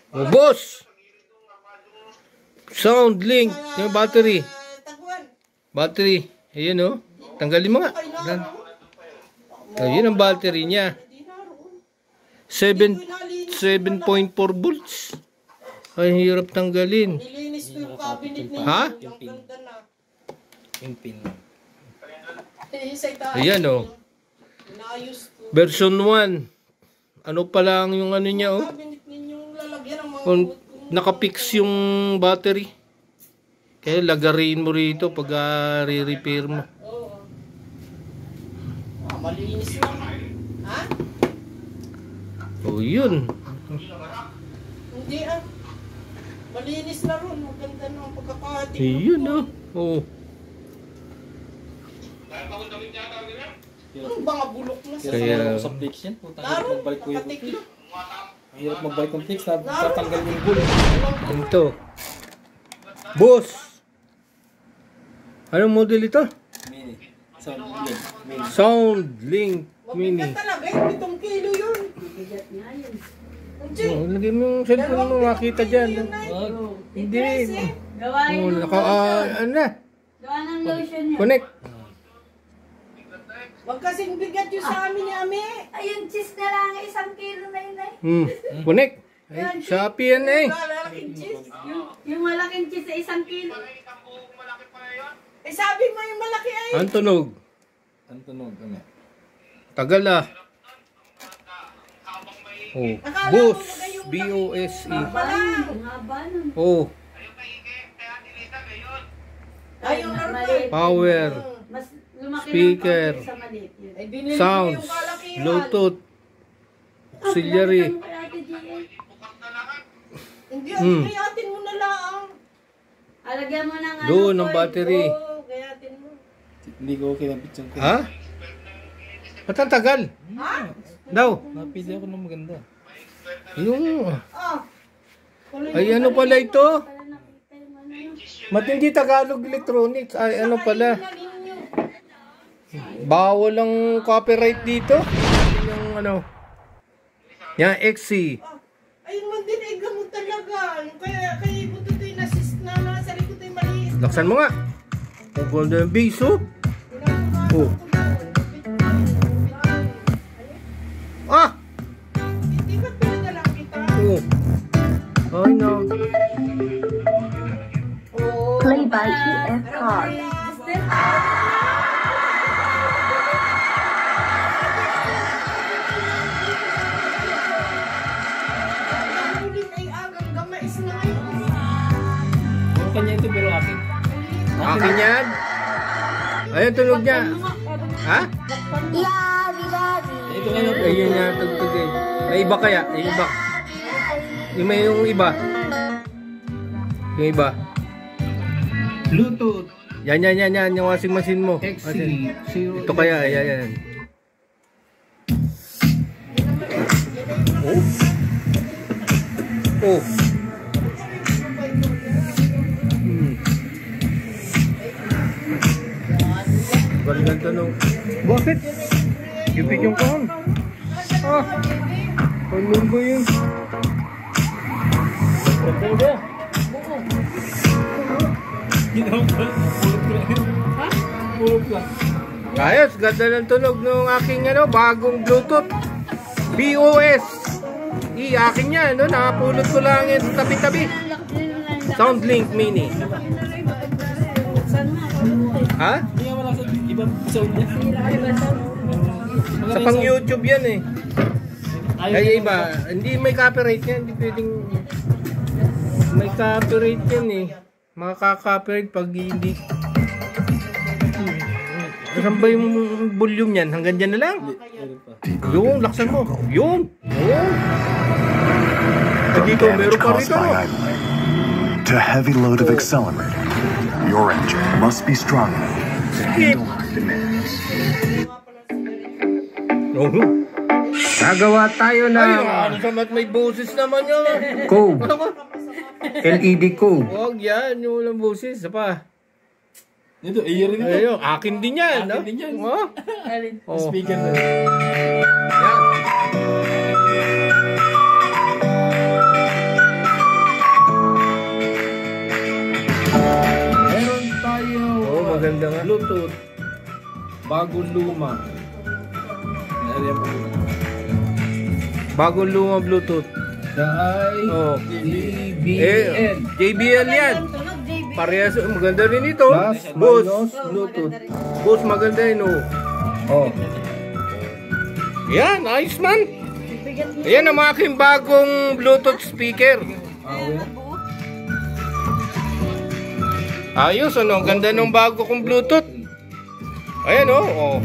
Oh, boss! Sound link. Yung battery. Battery. Ayan o. Tanggalin mo nga. Ayan ang battery niya. 7.4 volts. Ay, hirap tanggalin. Nilinis ko yung cabinet niya. Ha? Yung pin. Ayan o. Version 1. Ano pa lang yung ano niya o. Kung nakapix yung battery. Kaya lagarin mo rito pag re-repair mo. Malinis na. Ha? O yun. Hindi ah. Malinis na ron. Maganda na ang pagkakating. Yun o. Oh. Ang mga bulok na sa Kaya Sa flakes yan. laro. Magbalik ko yung Pakatik na. hirap magbalik ng flakes. Tatanggal yung bull. ito. Boss! Anong model ito? Mini. Sound link. Mini. Sound Link Mini. Mabigat talaga eh. 7 kilo yun. Bigat nga yun. Oh, lagay mo yung cellphone mo, makita dyan. Hindi. Gawain Oh, ng ano na? Gawa ng lotion niya. Connect. Wag kasing bigat yung sa amin ni Ame. Ayun, cheese na lang. 1 kilo na yun eh. Connect. Ay, Shopee yan eh. Lalaking cheese. Yung malaking cheese ay 1 kilo. Eh sabi mo yung malaki ay. Ang tunog. Ang tunog. Ano? Tagal ah. Oh. Boss. B-O-S-E. Ang haba nun. Oh. Ayun na Maliit. Power. Mas lumaki Speaker. ng konti sa maliit yun. Ay binili ko Sounds. yung kalakihan. Bluetooth. Auxiliary. Ang kaya Ate Gia. Hindi, kayatin mo na lang. Alagyan mo ng Doon ang coil. battery. Oo, kayatin mo. Hindi ko okay ng picture ko. Ha? Ba't ang tagal? Ha? Daw. Napili ako ng maganda. Yung. Ah. Ay ano pala ito? Para nakita yung ano yun. Matindi Tagalog Electronics. Ay ano pala? Bawal ang copyright dito. Yung ano. Yan XC. Ayun man din, ay gamot talaga. Kaya buto ito yung assist na nasa likod ay maliit. Laksan mo nga. Ang golden base oh. Oh. Ah! Hindi ba't pinadala kita? Oh. Ay no. Play by TF Car. Ang huling ay agang gamais na ngayon. Yung kanya ito pero akin. Akin yan. Ayun tunog niya. Ha? Ito kanya. Ayun niya tugtog eh. May iba kaya? Yung iba. Yung iba. Yung iba. Bluetooth. Yan. Yung washing machine mo. Ito kaya. Yan. Oh. Oh. Gandang tanong. Bakit? Kipit yung kahon. Ah. Ano ba yun? Ganda. Ginawa ko. Pulot lang. Ayos, ganda ng tunog ng aking bagong Bluetooth. BOS. Akin yan, nakapulot ko lang yan sa tabi-tabi. Sound Link Mini. Ha? Hindi nga wala sa ibang sound niya. Sa pang YouTube yan eh. Ay iba, hindi may copyright yan, hindi pwedeng may copyright yan eh. Makaka-copyright pag hindi. Saan ba yung volume yan? Hanggang dyan na lang? Yung, laksan mo. Yun. Dito, meron pa rito. To heavy load of accelerator, your engine must be strong enough to handle our demands. Nagawa tayo na. Ay, ano sa mat may boses naman yun. Code. LED code. Huwag yan, yung walang boses. Isa pa. Dito, rin ito. Ayun, akin din yan. Akin din yan. Oh. Speaker na. Yan. Bluetooth. Bagong luma. Bagong luma Bluetooth. Oh. JBL. JBL yan. Tunog, JB. Parehas, maganda rin ito. Bose Bluetooth. Bose maganda yun, oh. Oh. Yan, ayos man. Ayan ang aking bagong Bluetooth speaker. Ayos, ano? Ang ganda ng bago kong Bluetooth. Ayan, oh.